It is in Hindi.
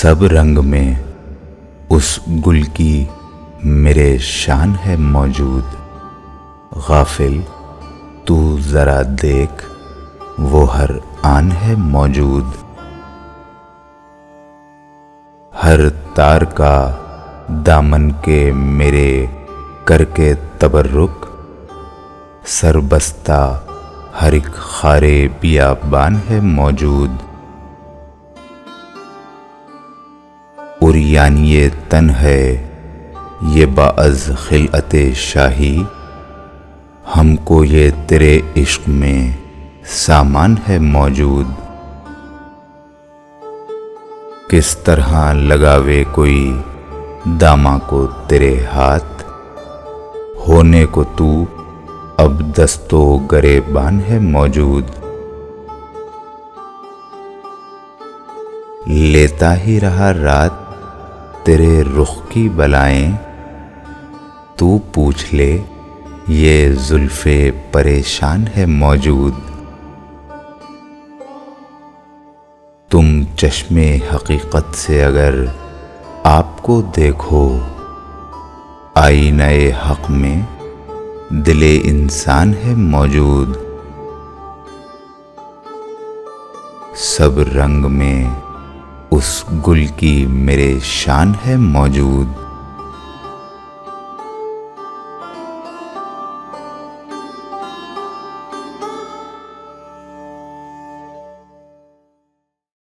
सब रंग में उस गुल की मेरे शान है मौजूद। गाफिल तू जरा देख, वो हर आन है मौजूद। हर तार का दामन के मेरे करके तबर्रुक, सरबस्ता हर एक खारे बियाबान है मौजूद। उरियानिए तन है ये बाअज़ खिलअते शाही, हमको ये तेरे इश्क में सामान है मौजूद। किस तरह लगावे कोई दामा को तेरे हाथ, होने को तू अब दस्तो गरेबान है मौजूद। लेता ही रहा रात तेरे रुख की बलाएं, तू पूछ ले ये जुल्फे परेशान है मौजूद। तुम चश्मे हकीकत से अगर आपको देखो, आईने हक में दिले इंसान है मौजूद। सब रंग में उस गुल की मेरे शान है मौजूद।